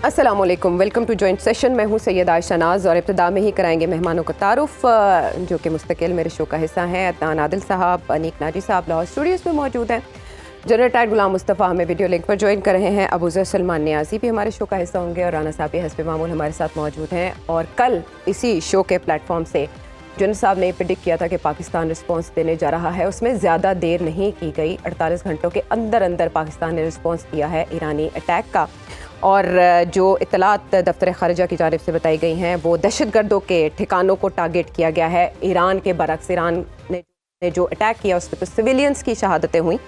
السلام علیکم، welcome to joint session. میں ہوں سید عائشہ ناز اور ابتدا میں ہی کرائیں گے مہمانوں کا تعارف جو کہ مستقل میرے شو کا حصہ ہیں. عدنان عادل صاحب، انیک ناجی صاحب لاہور اسٹوڈیوز میں موجود ہیں. جنرل ٹائر غلام مصطفیٰ ہمیں ویڈیو لنک پر جوائن کر رہے ہیں. ابو ذر سلمان نیازی بھی ہمارے شو کا حصہ ہوں گے اور رانا صاحب بھی حسب معمول ہمارے ساتھ موجود ہیں. اور کل اسی شو کے پلیٹ فارم سے جنرل صاحب نے پریڈکٹ کیا تھا کہ پاکستان رسپانس دینے جا رہا ہے. اس میں زیادہ دیر نہیں کی گئی، 48 گھنٹوں کے اندر پاکستان نے رسپانس دیا ہے ایرانی اٹیک کا. اور جو اطلاعات دفتر خارجہ کی جانب سے بتائی گئی ہیں وہ دہشت گردوں کے ٹھکانوں کو ٹارگیٹ کیا گیا ہے. ایران کے برعکس ایران نے جو اٹیک کیا اس پہ تو سویلینز کی شہادتیں ہوئیں،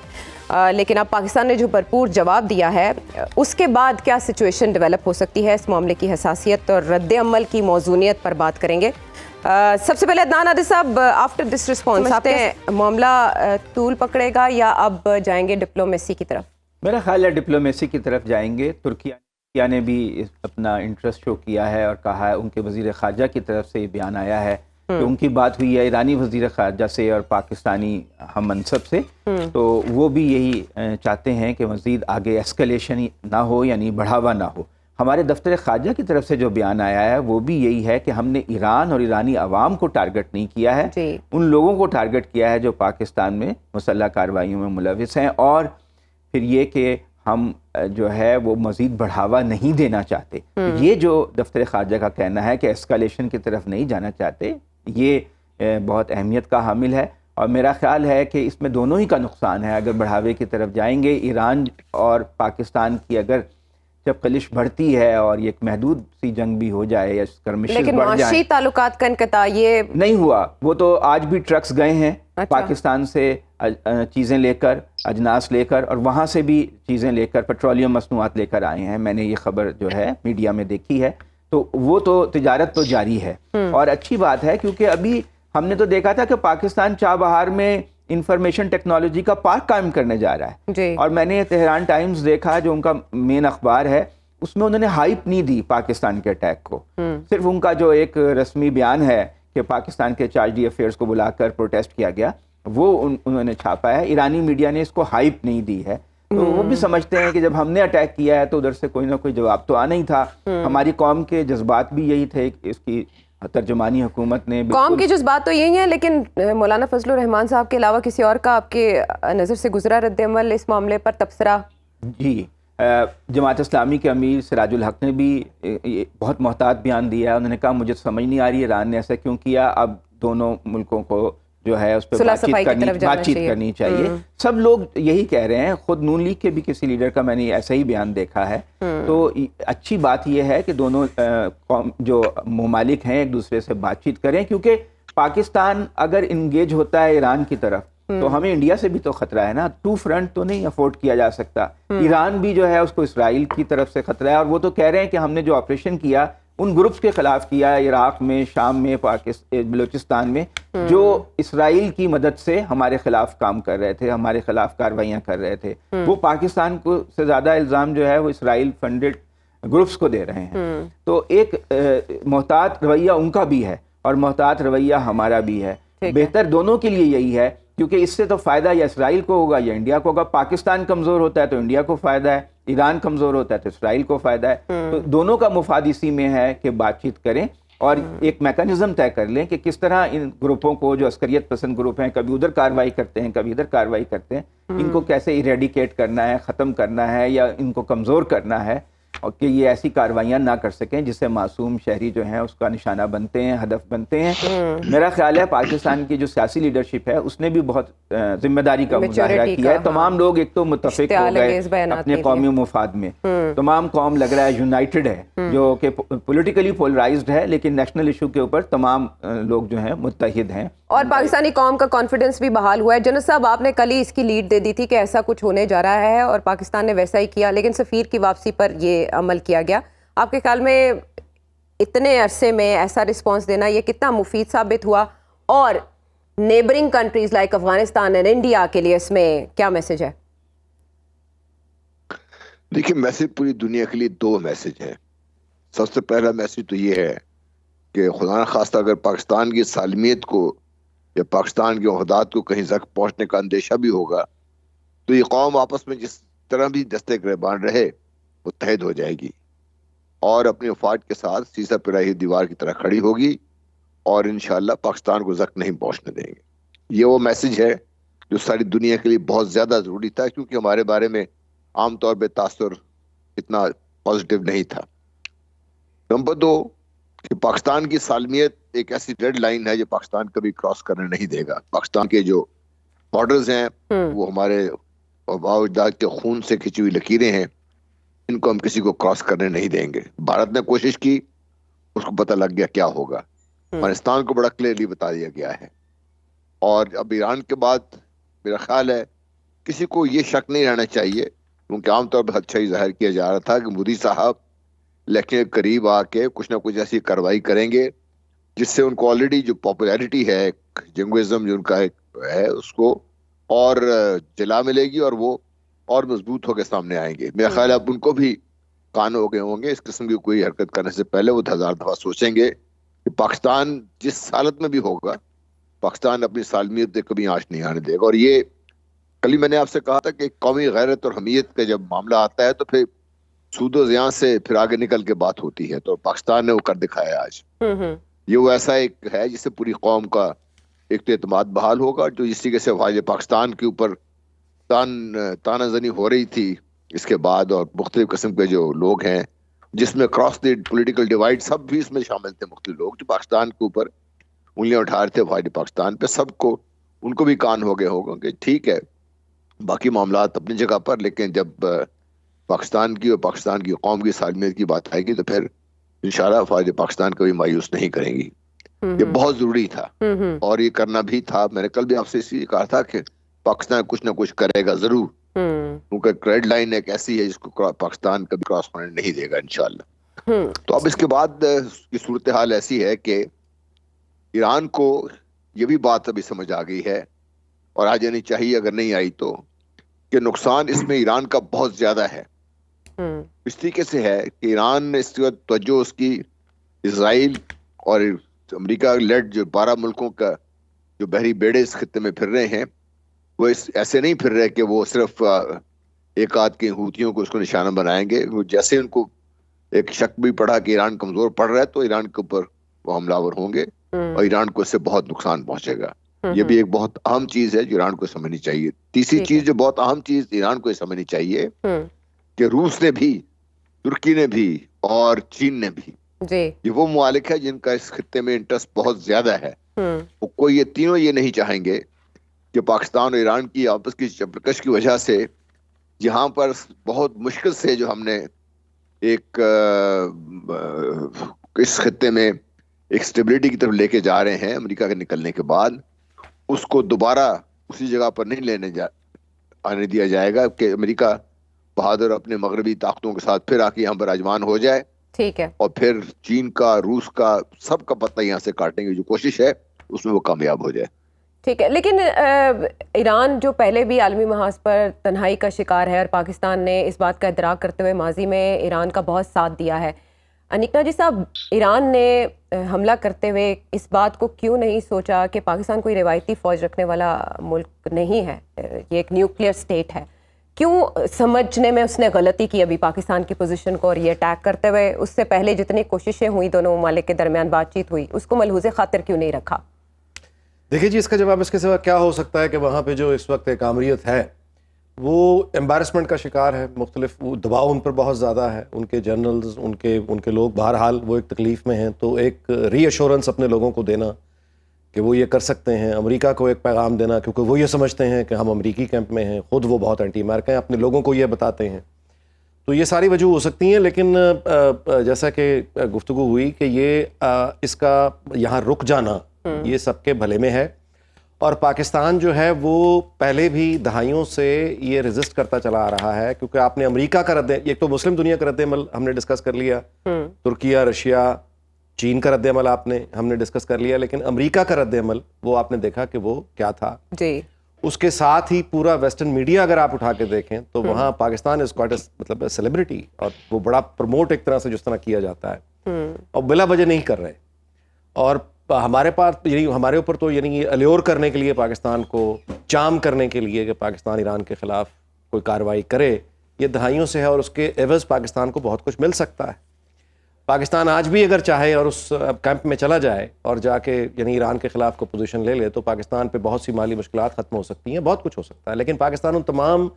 لیکن اب پاکستان نے جو بھرپور جواب دیا ہے اس کے بعد کیا سچویشن ڈیولپ ہو سکتی ہے، اس معاملے کی حساسیت اور رد عمل کی موزونیت پر بات کریں گے. سب سے پہلے عدنان عادل صاحب، آفٹر دس رسپانس آپ نے معاملہ طول پکڑے گا یا اب جائیں گے ڈپلومیسی کی طرف؟ میرا خیال ہے ڈپلومیسی کی طرف جائیں گے. ترکیہ نے بھی اپنا انٹرسٹ شو کیا ہے اور کہا ہے، ان کے وزیر خارجہ کی طرف سے یہ بیان آیا ہے کہ ان کی بات ہوئی ہے ایرانی وزیر خارجہ سے اور پاکستانی ہم منصب سے، تو وہ بھی یہی چاہتے ہیں کہ مزید آگے ایسکلیشن نہ ہو، یعنی بڑھاوا نہ ہو. ہمارے دفتر خارجہ کی طرف سے جو بیان آیا ہے وہ بھی یہی ہے کہ ہم نے ایران اور ایرانی عوام کو ٹارگٹ نہیں کیا ہے، ان لوگوں کو ٹارگٹ کیا ہے جو پاکستان میں مسلح کارروائیوں میں ملوث ہیں. اور پھر یہ کہ ہم جو ہے وہ مزید بڑھاوا نہیں دینا چاہتے. یہ جو دفتر خارجہ کا کہنا ہے کہ ایسکلیشن کی طرف نہیں جانا چاہتے، یہ بہت اہمیت کا حامل ہے. اور میرا خیال ہے کہ اس میں دونوں ہی کا نقصان ہے. اگر بڑھاوے کی طرف جائیں گے، ایران اور پاکستان کی اگر جب خلش بڑھتی ہے اور یہ ایک محدود سی جنگ بھی ہو جائے یا اسکرمشز لیکن بڑھ جائیں، معاشی تعلقات کا انقطاع یہ نہیں ہوا. وہ تو آج بھی ٹرکس گئے ہیں پاکستان سے چیزیں لے کر، اجناس لے کر، اور وہاں سے بھی چیزیں لے کر، پیٹرولیم مصنوعات لے کر آئے ہیں. میں نے یہ خبر جو ہے میڈیا میں دیکھی ہے. تو وہ تو تجارت تو جاری ہے اور اچھی بات ہے، کیونکہ ابھی ہم نے تو دیکھا تھا کہ پاکستان چابہار میں انفارمیشن ٹیکنالوجی کا پارک قائم کرنے جا رہا ہے. اور میں نے تہران ٹائمز دیکھا جو ان کا مین اخبار ہے، اس میں انہوں نے ہائپ نہیں دی پاکستان کے اٹیک کو. صرف ان کا جو ایک رسمی بیان ہے کہ پاکستان کے چارج ڈی افیئرز کو بلا کر پروٹیسٹ کیا گیا، وہ انہوں نے چھاپا ہے. ایرانی میڈیا نے اس کو ہائپ نہیں دی ہے. تو وہ بھی سمجھتے ہیں کہ جب ہم نے اٹیک کیا ہے تو ادھر سے کوئی نہ کوئی جواب تو آنا ہی تھا. ہماری قوم کے جذبات بھی یہی تھے. اس کی ترجمانی حکومت نے قوم کے جذبات تو یہی ہیں، لیکن مولانا فضل الرحمان صاحب کے علاوہ کسی اور کا آپ کے نظر سے گزرا رد عمل اس معاملے پر تبصرہ؟ جی، جماعت اسلامی کے امیر سراج الحق نے بھی بہت محتاط بیان دیا ہے. انہوں نے کہا مجھے سمجھ نہیں آ رہی ایران نے ایسا کیوں کیا، اب دونوں ملکوں کو جو ہے اس پہ بات چیت کرنی چاہیے. سب لوگ یہی کہہ رہے ہیں. خود نون لیگ کے بھی کسی لیڈر کا میں نے ایسا ہی بیان دیکھا ہے. تو اچھی بات یہ ہے کہ دونوں جو ممالک ہیں ایک دوسرے سے بات چیت کریں، کیونکہ پاکستان اگر انگیج ہوتا ہے ایران کی طرف تو ہمیں انڈیا سے بھی تو خطرہ ہے نا. 2 فرنٹ تو نہیں افورڈ کیا جا سکتا. ایران بھی جو ہے اس کو اسرائیل کی طرف سے خطرہ ہے، اور وہ تو کہہ رہے ہیں کہ ہم نے جو آپریشن کیا ان گروپس کے خلاف کیا ہے، عراق میں، شام میں، بلوچستان میں، جو اسرائیل کی مدد سے ہمارے خلاف کام کر رہے تھے، ہمارے خلاف کارروائیاں کر رہے تھے. وہ پاکستان کو سے زیادہ الزام جو ہے وہ اسرائیل فنڈڈ گروپس کو دے رہے ہیں. تو ایک محتاط رویہ ان کا بھی ہے اور محتاط رویہ ہمارا بھی ہے. بہتر دونوں کے لیے یہی ہے، کیونکہ اس سے تو فائدہ یا اسرائیل کو ہوگا یا انڈیا کو ہوگا. پاکستان کمزور ہوتا ہے تو انڈیا کو فائدہ ہے، ایران کمزور ہوتا ہے تو اسرائیل کو فائدہ ہے. تو دونوں کا مفاد اسی میں ہے کہ بات چیت کریں اور ایک میکانزم طے کر لیں کہ کس طرح ان گروپوں کو، جو عسکریت پسند گروپ ہیں، کبھی ادھر کارروائی کرتے ہیں کبھی ادھر کارروائی کرتے ہیں، ان کو کیسے ایریڈیکیٹ کرنا ہے، ختم کرنا ہے یا ان کو کمزور کرنا ہے، اور کہ یہ ایسی کارروائیاں نہ کر سکیں جس سے معصوم شہری جو ہیں اس کا نشانہ بنتے ہیں، ہدف بنتے ہیں. میرا خیال ہے پاکستان کی جو سیاسی لیڈرشپ ہے اس نے بھی بہت ذمہ داری کا مظاہرہ کیا ہے. تمام لوگ ایک تو متفق ہو گئے اپنے قومی مفاد میں. تمام قوم لگ رہا ہے یونائٹڈ ہے، جو کہ پولیٹیکلی پولرائزڈ ہے، لیکن نیشنل ایشو کے اوپر تمام لوگ جو ہیں متحد ہیں. اور پاکستانی قوم کا کانفیڈنس بھی بحال ہوا ہے. جنرل صاحب، آپ نے کل ہی اس کی لیڈ دے دی تھی کہ ایسا کچھ ہونے جا رہا ہے اور پاکستان نے ویسا ہی کیا، لیکن سفیر کی واپسی پر یہ عمل کیا گیا. آپ کے خیال میں اتنے عرصے میں ایسا رسپانس دینا یہ کتنا مفید ثابت ہوا، اور نیبرنگ کنٹریز لائک افغانستان اور انڈیا کے لیے اس میں کیا میسج ہے؟ دیکھیے، میسج پوری دنیا کے لیے 2 میسج ہیں. سب سے پہلا میسج تو یہ ہے کہ خدا نخواستہ اگر پاکستان کی سالمیت کو یا پاکستان کے عہدات کو کہیں زخم پہنچنے کا اندیشہ بھی ہوگا تو یہ قوم آپس میں جس طرح بھی دستے گریبان رہے متحد ہو جائے گی. اور اپنے وفات کے ساتھ سیسا پرائی دیوار کی طرح کھڑی ہوگی اور انشاءاللہ پاکستان کو زخم نہیں پہنچنے دیں گے. یہ وہ میسج ہے جو ساری دنیا کے لیے بہت زیادہ ضروری تھا, کیونکہ ہمارے بارے میں عام طور پہ تاثر اتنا پازیٹیو نہیں تھا. نمبر 2 کہ پاکستان کی سالمیت ایک ایسی ریڈ لائن ہے جو پاکستان کبھی کراس کرنے نہیں دے گا. پاکستان کے جو بارڈرز ہیں وہ ہمارے آباء و اجداد کے خون سے کھینچی ہوئی لکیریں ہیں, ان کو ہم کسی کو کراس کرنے نہیں دیں گے. بھارت نے کوشش کی, اس کو پتہ لگ گیا کیا ہوگا. افغانستان کو بڑا کلیئرلی بتا دیا گیا ہے. اور اب ایران کے بعد میرا خیال ہے کسی کو یہ شک نہیں رہنا چاہیے, کیونکہ عام طور پر اچھا ہی ظاہر کیا جا رہا تھا کہ مودی صاحب الیکشن کے قریب آ کے کچھ نہ کچھ ایسی کارروائی کریں گے جس سے ان کو آلریڈی جو پاپولیرٹی ہے, جنگوزم جو ان کا ہے, اس کو اور جلا ملے گی اور وہ اور مضبوط ہو کے سامنے آئیں گے. میرا خیال ہے اب ان کو بھی کان ہو گئے ہوں گے. اس قسم کی کوئی حرکت کرنے سے پہلے وہ 1000 دفعہ سوچیں گے کہ پاکستان جس حالت میں بھی ہوگا, پاکستان اپنی سالمیت سے کبھی آنچ نہیں آنے دے گا. اور یہ کل ہی میں نے آپ سے کہا تھا کہ قومی غیرت اور حمیت کا جب معاملہ آتا ہے تو پھر سود و زیاں سے پھر آگے نکل کے بات ہوتی ہے, تو پاکستان نے وہ کر دکھایا آج. یہ وہ ایسا ایک ہے جس سے پوری قوم کا ایک تو اعتماد بحال ہوگا, جو جس طریقے سے فوج پاکستان کے اوپر تانہ زنی ہو رہی تھی اس کے بعد, اور مختلف قسم کے جو لوگ ہیں جس میں کراس دی پولیٹیکل ڈیوائڈ سب بھی اس میں شامل تھے, مختلف لوگ جو پاکستان کے اوپر انگلیاں اٹھا رہے تھے فوج پاکستان پہ, سب کو ان کو بھی کان ہو گئے ہوگا کہ ٹھیک ہے باقی معاملات اپنی جگہ پر, لیکن جب پاکستان کی اور پاکستان کی قوم کی سالمیت کی بات آئے گی تو پھر انشاءاللہ فوج پاکستان کبھی مایوس نہیں کریں گی. یہ بہت ضروری تھا اور یہ کرنا بھی تھا. میں نے کل بھی آپ سے اسی کہا تھا کہ پاکستان کچھ نہ کچھ کرے گا ضرور, کیونکہ ریڈ لائن ایک ایسی ہے جس کو پاکستان کبھی کراس ہونے نہیں دے گا انشاءاللہ. تو اب اس کے بعد کی صورتحال ایسی ہے کہ ایران کو یہ بھی بات ابھی سمجھ آ گئی ہے اور آ جانی چاہیے اگر نہیں آئی تو, کہ نقصان اس میں ایران کا بہت زیادہ ہے. اس طریقے سے ہے کہ ایران نے اس وقت توجہ اس کی اسرائیل اور امریکہ لیڈ جو 12 ملکوں کا جو بحری بیڑے اس خطے میں پھر رہے ہیں, وہ ایسے نہیں پھر رہے کہ وہ صرف ایک آدھ کے ہوتیوں کو اس کو نشانہ بنائیں گے. جیسے ان کو ایک شک بھی پڑا کہ ایران کمزور پڑ رہا ہے تو ایران کے اوپر وہ حملہ آور ہوں گے اور ایران کو اس سے بہت نقصان پہنچے گا. یہ بھی ایک بہت اہم چیز ہے جو ایران کو سمجھنی چاہیے. تیسری چیز جو بہت اہم چیز ایران کو سمجھنی چاہیے کہ روس نے بھی, ترکی نے بھی اور چین نے بھی, یہ وہ ممالک ہے جن کا اس خطے میں انٹرسٹ بہت زیادہ ہے. وہ کوئی یہ تینوں یہ نہیں چاہیں گے کہ پاکستان اور ایران کی آپس کی چپرکش کی وجہ سے جہاں پر بہت مشکل سے جو ہم نے ایک اس خطے میں ایک سٹیبلٹی کی طرف لے کے جا رہے ہیں امریکہ کے نکلنے کے بعد, اس کو دوبارہ اسی جگہ پر نہیں آنے دیا جائے گا کہ امریکہ بہادر اپنے مغربی طاقتوں کے ساتھ پھر آ کے یہاں پر راجمان ہو جائے. ٹھیک ہے, اور پھر چین کا, روس کا, سب کا پتہ یہاں سے کاٹیں گے. جو کوشش ہے اس میں وہ کامیاب ہو جائے. ٹھیک ہے, لیکن ایران جو پہلے بھی عالمی محاذ پر تنہائی کا شکار ہے اور پاکستان نے اس بات کا ادراک کرتے ہوئے ماضی میں ایران کا بہت ساتھ دیا ہے. انیکنا جی صاحب, ایران نے حملہ کرتے ہوئے اس بات کو کیوں نہیں سوچا کہ پاکستان کوئی روایتی فوج رکھنے والا ملک نہیں ہے, یہ ایک نیوکلیئر سٹیٹ ہے, کیوں سمجھنے میں اس نے غلطی کی ابھی پاکستان کی پوزیشن کو اور یہ اٹیک کرتے ہوئے؟ اس سے پہلے جتنی کوششیں ہوئی دونوں ممالک کے درمیان بات چیت ہوئی, اس کو ملحوظ خاطر کیوں نہیں رکھا؟ دیکھیے جی, اس کا جواب اس کے سوا کیا ہو سکتا ہے کہ وہاں پہ جو اس وقت ایک آمریت ہے وہ امبیرسمنٹ کا شکار ہے, مختلف دباؤ ان پر بہت زیادہ ہے, ان کے جنرلز, ان کے لوگ بہرحال وہ ایک تکلیف میں ہیں. تو ایک ری ایشورنس اپنے لوگوں کو دینا کہ وہ یہ کر سکتے ہیں, امریکہ کو ایک پیغام دینا کیونکہ وہ یہ سمجھتے ہیں کہ ہم امریکی کیمپ میں ہیں, خود وہ بہت اینٹی امریکہ ہیں, اپنے لوگوں کو یہ بتاتے ہیں. تو یہ ساری وجوہ ہو سکتی ہیں, لیکن جیسا کہ گفتگو ہوئی کہ یہ اس کا یہاں رک جانا یہ سب کے بھلے میں ہے. اور پاکستان جو ہے وہ پہلے بھی دہائیوں سے یہ ریزسٹ کرتا چلا آ رہا ہے, کیونکہ آپ نے امریکہ کا رد, ایک تو مسلم دنیا کا رد عمل ہم نے ڈسکس کر لیا, ترکیہ, رشیا, چین کا رد عمل ہم نے ڈسکس کر لیا, لیکن امریکہ کا رد عمل وہ آپ نے دیکھا کہ وہ کیا تھا. جی, اس کے ساتھ ہی پورا ویسٹرن میڈیا اگر آپ اٹھا کے دیکھیں تو وہاں پاکستان از کوائٹ مطلب سیلیبریٹی, اور وہ بڑا پروموٹ ایک طرح سے جس طرح کیا جاتا ہے, اور بلا وجہ نہیں کر رہے. اور ہمارے پاس یعنی ہمارے اوپر تو یعنی الیور کرنے کے لیے, پاکستان کو چام کرنے کے لیے کہ پاکستان ایران کے خلاف کوئی کارروائی کرے, یہ دہائیوں سے ہے, اور اس کے عوض پاکستان کو بہت کچھ مل سکتا ہے. پاکستان آج بھی اگر چاہے اور اس کیمپ میں چلا جائے اور جا کے یعنی ایران کے خلاف کو پوزیشن لے لے تو پاکستان پہ بہت سی مالی مشکلات ختم ہو سکتی ہیں, بہت کچھ ہو سکتا ہے. لیکن پاکستان ان تمام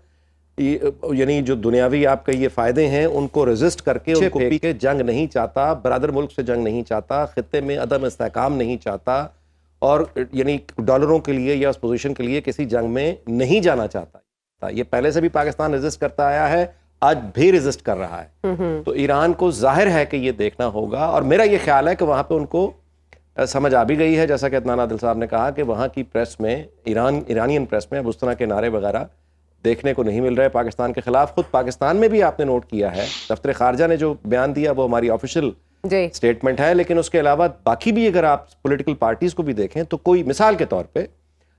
یعنی جو دنیاوی آپ کے یہ فائدے ہیں ان کو ریزسٹ کر کے ان کو پی کے جنگ نہیں چاہتا, برادر ملک سے جنگ نہیں چاہتا, خطے میں عدم استحکام نہیں چاہتا, اور یعنی ڈالروں کے لیے یا اس پوزیشن کے لیے کسی جنگ میں نہیں جانا چاہتا. یہ پہلے سے بھی پاکستان ریزسٹ کرتا آیا ہے, آج بھی ریزسٹ کر رہا ہے. تو ایران کو ظاہر ہے کہ یہ دیکھنا ہوگا, اور میرا یہ خیال ہے کہ وہاں پہ ان کو سمجھ آ بھی گئی ہے, جیسا کہ عدنان عادل صاحب نے کہا کہ وہاں کی پریس میں ایرانین پریس میں اب اس طرح کے نعرے وغیرہ دیکھنے کو نہیں مل رہے پاکستان کے خلاف. خود پاکستان میں بھی آپ نے نوٹ کیا ہے, دفتر خارجہ نے جو بیان دیا وہ ہماری آفیشیل اسٹیٹمنٹ ہے, لیکن اس کے علاوہ باقی بھی اگر آپ پولیٹیکل پارٹیز کو بھی دیکھیں تو کوئی, مثال کے طور پہ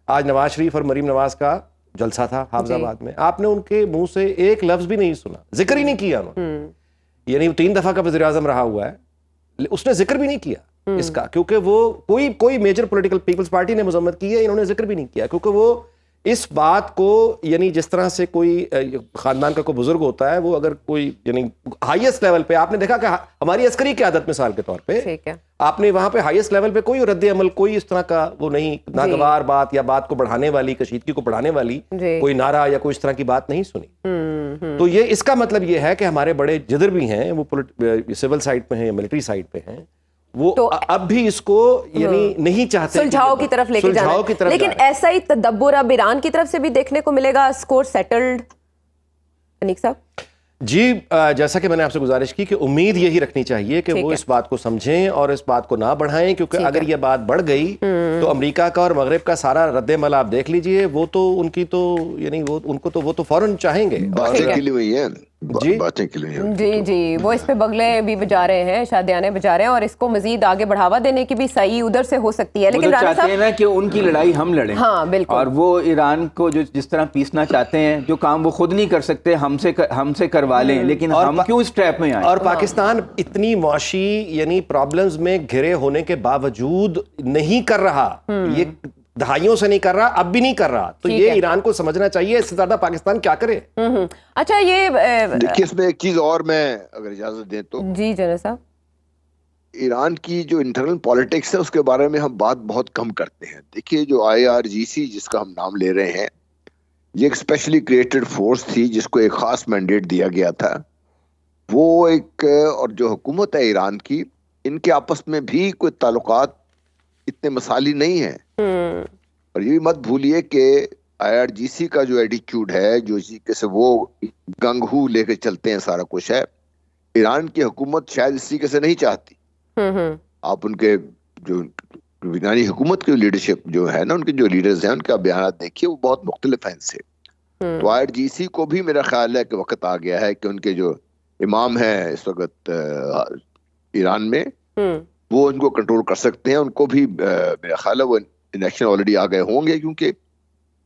آج نواز شریف اور مریم نواز کا جلسہ تھا حافظ آباد میں, آپ نے ان کے منہ سے ایک لفظ بھی نہیں سنا, ذکر ہی نہیں کیا انہوں نے. یعنی 3 دفعہ کا وزیر اعظم رہا ہوا ہے, اس نے ذکر بھی نہیں کیا اس کا, کیونکہ وہ کوئی میجر پولیٹیکل پیپلز پارٹی نے مذمت کی ہے, انہوں نے ذکر بھی نہیں کیا, کیونکہ وہ اس بات کو یعنی جس طرح سے کوئی خاندان کا کوئی بزرگ ہوتا ہے, وہ اگر کوئی یعنی ہائیسٹ لیول پہ, آپ نے دیکھا کہ ہماری عسکری قیادت مثال کے طور پہ آپ نے وہاں پہ ہائیسٹ لیول پہ کوئی رد عمل, کوئی اس طرح کا وہ نہیں, ناگوار بات یا بات کو بڑھانے والی, کشیدگی کو بڑھانے والی کوئی نعرہ یا کوئی اس طرح کی بات نہیں سنی. تو یہ اس کا مطلب یہ ہے کہ ہمارے بڑے جدر بھی ہیں, وہ سول سائڈ پہ ہیں یا ملٹری سائڈ پہ ہیں, وہ اب بھی اس کو یعنی نہیں چاہتے سلجھاؤ کی طرف لے کے جانا. لیکن ایسا ہی تدبر اب ایران کی طرف سے بھی دیکھنے کو ملے گا, اسکور سیٹلڈ انیق صاحب؟ جی, جیسا کہ میں نے آپ سے گزارش کی کہ امید یہی رکھنی چاہیے کہ وہ اس بات کو سمجھیں اور اس بات کو نہ بڑھائیں, کیونکہ اگر یہ بات بڑھ گئی تو امریکہ کا اور مغرب کا سارا رد عمل آپ دیکھ لیجئے, وہ تو ان کی تو یعنی وہ تو فوراً چاہیے گے. باتیں کے لیے ہوئی ہیں, باتیں کے لیے جی وہ اس پہ بغلیں بھی بجا رہے ہیں, شادیانے بجا رہے ہیں, اور اس کو مزید آگے بڑھاوا دینے کی بھی صحیح ادھر سے ہو سکتی ہے. لیکن چاہتے ہیں نا کہ ان کی لڑائی ہم لڑیں, ہاں بالکل, اور وہ ایران کو جو جس طرح پیسنا چاہتے ہیں, جو کام وہ خود نہیں کر سکتے ہم سے کروا لیں, لیکن ہم کیوں اس ٹریپ میں آئیں. اور پاکستان اتنی معاشی یعنی پرابلمز میں گھرے ہونے کے باوجود نہیں کر رہا, یہ دہائیوں سے نہیں کر رہا, اب بھی نہیں کر رہا, تو یہ ایران کو سمجھنا چاہیے اس سے زیادہ پاکستان کیا کرے. اچھا یہ دیکھیے اس میں ایک چیز اور میں اگر اجازت دیں تو, جی جنرل صاحب, ایران کی جو انٹرنل پالیٹکس ہے اس کے بارے میں ہم بات بہت کم کرتے ہیں. دیکھیے جو IRGC جس کا ہم نام لے رہے ہیں, یہ ایک اسپیشلی کریٹڈ فورس تھی جس کو ایک خاص مینڈیٹ دیا گیا تھا. وہ ایک, اور جو حکومت ہے ایران کی, ان کے آپس میں بھی کوئی تعلقات اتنے مثالی نہیں ہیں. اور یہ بھی مت بھولیے کہ IRGC کا جو ایٹیچیوڈ ہے, جو اسی کے سے وہ گنگ ہو لے کے چلتے ہیں سارا کچھ ہے, ایران کی حکومت شاید اسی کے سے نہیں چاہتی. آپ ان کے جو ایرانی حکومت کی لیڈرشپ جو ہے نا, ان کے جو لیڈرز ہیں, ان کا بیانات دیکھیے, وہ بہت مختلف ہیں ان سے. تو IRGC کو بھی میرا خیال ہے کہ وقت آ گیا ہے کہ ان کے جو امام ہیں اس وقت ایران میں, وہ ان کو کنٹرول کر سکتے ہیں. ان کو بھی میرا خیال ہے وہ الیکشن آلریڈی آ گئے ہوں گے, کیونکہ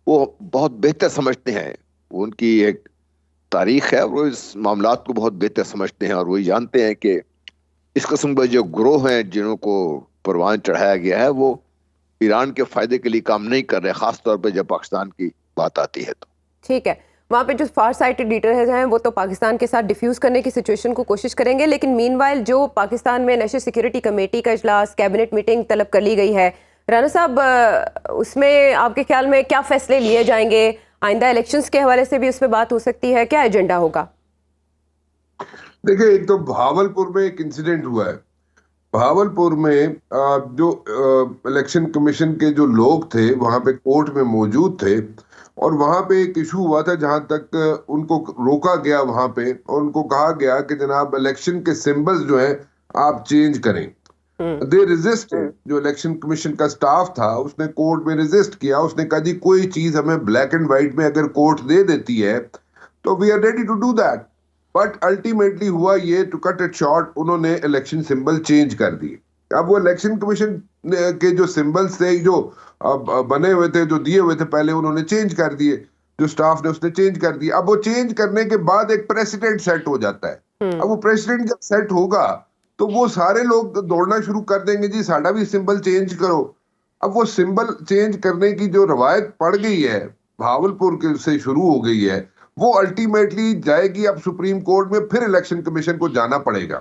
وہ بہت بہتر سمجھتے ہیں, وہ ان کی ایک تاریخ ہے, وہ اس معاملات کو بہت بہتر سمجھتے ہیں, اور وہی جانتے ہیں کہ اس قسم کے جو گروہ ہیں جنہوں کو پروان چڑھایا گیا ہے, وہ ایران کے فائدے کے لیے کام نہیں کر رہے, خاص طور پہ جب پاکستان کی بات آتی ہے. تو ٹھیک ہے, وہاں پہ جو فار سائٹڈ لیڈرز ہیں وہ تو پاکستان کے ساتھ ڈیفیوز کرنے کی سچویشن کو کوشش کریں گے, لیکن مین وائل جو پاکستان میں نیشنل سیکورٹی کمیٹی کا اجلاس, کیبنٹ میٹنگ طلب کر لی گئی ہے, رانا صاحب اس میں آپ کے خیال میں کیا فیصلے لیے جائیں گے؟ آئندہ الیکشنز کے حوالے سے بھی اس پہ بات ہو سکتی ہے, کیا ایجنڈا ہوگا؟ دیکھیں, ایک تو بہاولپور میں ایک انسیڈنٹ ہوا ہے. بہاولپور میں جو الیکشن کمیشن کے جو لوگ تھے وہاں پہ کورٹ میں موجود تھے, اور وہاں پہ ایک ایشو ہوا تھا جہاں تک ان کو روکا گیا وہاں پہ, اور ان کو کہا گیا کہ جناب الیکشن کے سمبلز جو ہیں آپ چینج کریں. دے ریزسٹ, جو الیکشن کمیشن کا سٹاف تھا اس نے کورٹ میں ریزسٹ کیا, اس نے کہا جی کوئی چیز ہمیں بلیک اینڈ وائٹ میں اگر کورٹ دے دیتی ہے تو we are ready to do that. But ultimately ہوا یہ, ٹو کٹ اٹ شارٹ, انہوں نے الیکشن سمبل چینج کر دیے. اب وہ الیکشن کمیشن کے جو سمبلز تھے جو بنے ہوئے تھے, جو دیے ہوئے تھے پہلے, انہوں نے چینج کر دیے, جو سٹاف نے اس نے چینج کر دیے. اب وہ چینج کرنے کے بعد ایک پریسیڈنٹ سیٹ ہو جاتا ہے. اب وہ پریسیڈنٹ جب سیٹ ہوگا تو وہ سارے لوگ دوڑنا شروع کر دیں گے, جی ساڈا بھی سمبل چینج کرو. اب وہ سمبل چینج کرنے کی جو روایت پڑ گئی ہے, بہاولپور کے سے شروع ہو گئی ہے, وہ الٹیمیٹلی جائے گی اب سپریم کورٹ میں, پھر الیکشن کمیشن کو جانا پڑے گا.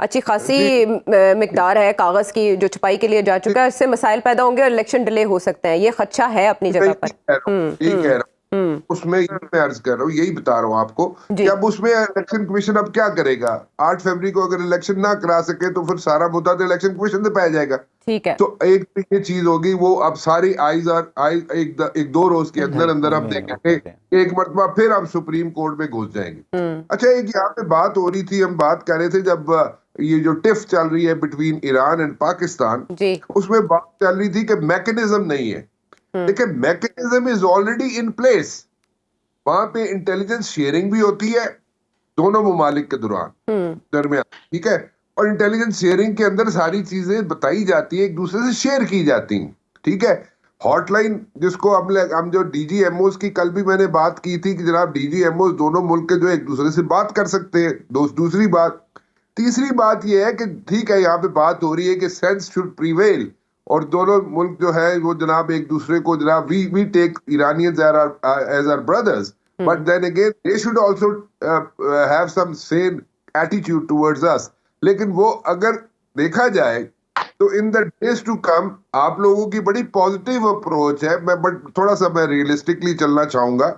اچھی خاصی مقدار ہے کاغذ کی جو چھپائی کے لیے جا چکا ہے، اس سے مسائل پیدا ہوں گے اور الیکشن ڈیلے ہو سکتے ہیں. یہ خدشہ ہے اپنی جگہ پر. یہی کہہ رہا ہوں، اس میں میں عرض کر رہا ہوں، یہی بتا رہا ہوں آپ کو کہ اب اس میں الیکشن کمیشن اب کیا کرے گا. 8 فروری کو اگر الیکشن نہ کرا سکے تو پھر سارا مدعا تو الیکشن کمیشن سے پایا جائے گا. ٹھیک ہے. تو ایک یہ چیز ہوگی، وہ اب ساری آئیز ایک دو روز کے اندر اندر ہم دیکھیں گے ایک مرتبہ پھر ہم سپریم کورٹ میں گھس جائیں گے. اچھا ایک یہاں پہ بات ہو رہی تھی، ہم بات کر رہے تھے جب یہ جو ٹف چل رہی ہے بٹوین ایران اینڈ پاکستان، اس میں بات چل رہی تھی کہ میکنزم نہیں ہے. دیکھیں mechanism is already in place. وہاں پہ انٹیلیجنس شیئرنگ بھی ہوتی ہے دونوں ممالک کے درمیان، ٹھیک ہے، اور انٹیلیجنس شیئرنگ کے اندر ساری چیزیں بتائی جاتی ہیں، ایک دوسرے سے شیئر کی جاتی ہیں، ٹھیک ہے. ہاٹ لائن جس کو ہم جو ڈی جی ایم اوز کی کل بھی میں نے بات کی تھی کہ جناب ڈی جی ایم اوز دونوں ملک کے جو ایک دوسرے سے بات کر سکتے ہیں. دوسری بات، تیسری بات یہ ہے کہ ٹھیک ہے یہاں پہ بات ہو رہی ہے کہ سینس شوڈ پریویل، اور دونوں ملک جو ہے وہ جناب ایک دوسرے کو جناب we take Iranians as our brothers, but then again they should also have some same attitude towards us. لیکن وہ اگر دیکھا جائے تو ان دا ڈیز ٹو کم آپ لوگوں کی بڑی پازیٹیو اپروچ ہے. میں تھوڑا سا میں ریئلسٹکلی چلنا چاہوں گا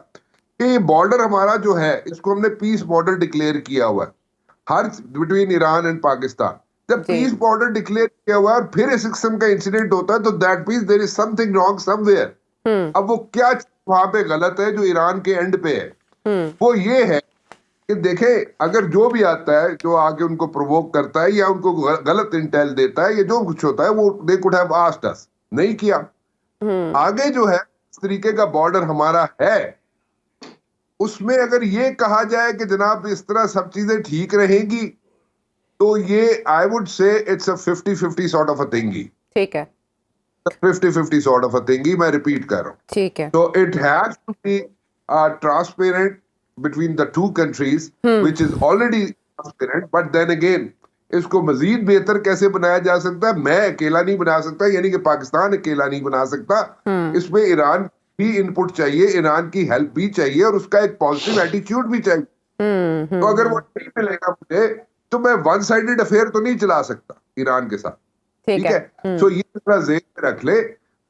کہ یہ بارڈر ہمارا جو ہے اس کو ہم نے پیس بارڈر ڈکلیئر کیا ہوا ہے ہر بٹوین ایران اینڈ پاکستان. جب پیس بارڈر ڈکلیئر کیا ہوا ہے اور پھر اس قسم کا انسیڈنٹ ہوتا ہے تو that means there is some thing wrong some where. اب وہ کیا وہاں پہ غلط ہے جو ایران کے اینڈ پہ ہے، وہ یہ ہے کہ دیکھیں اگر جو بھی آتا ہے جو آگے ان کو پرووک کرتا ہے یا ان کو غلط انٹیل دیتا ہے یا جو کچھ ہوتا ہے وہ they could have asked us، نہیں کیا. آگے جو ہے اس طریقے کا بارڈر ہمارا ہے، اس میں اگر یہ کہا جائے کہ جناب اس طرح سب چیزیں ٹھیک رہیں گی تو یہ I would say it's a 50-50 sort of a thingy. ٹھیک ہے. 50-50 sort of a thingy میں ریپیٹ کر رہا ہوں. ٹھیک ہے. So it has to be transparent between the two countries, which is already transparent, but then again اس کو مزید بہتر کیسے بنایا جا سکتا ہے، میں اکیلا نہیں بنا سکتا، یعنی کہ پاکستان اکیلا نہیں بنا سکتا. اس میں ایران بھی ان پٹ چاہیے، ایران کی ہیلپ بھی چاہیے اور اس کا ایک پازیٹیو ایٹیٹیوڈ بھی چاہیے. تو اگر وہ نہیں ملے گا مجھے تو میں ون سائیڈڈ افیئر تو نہیں چلا سکتا ایران کے ساتھ، ٹھیک ہے. سو یہ ذرا ذہن میں رکھ لے.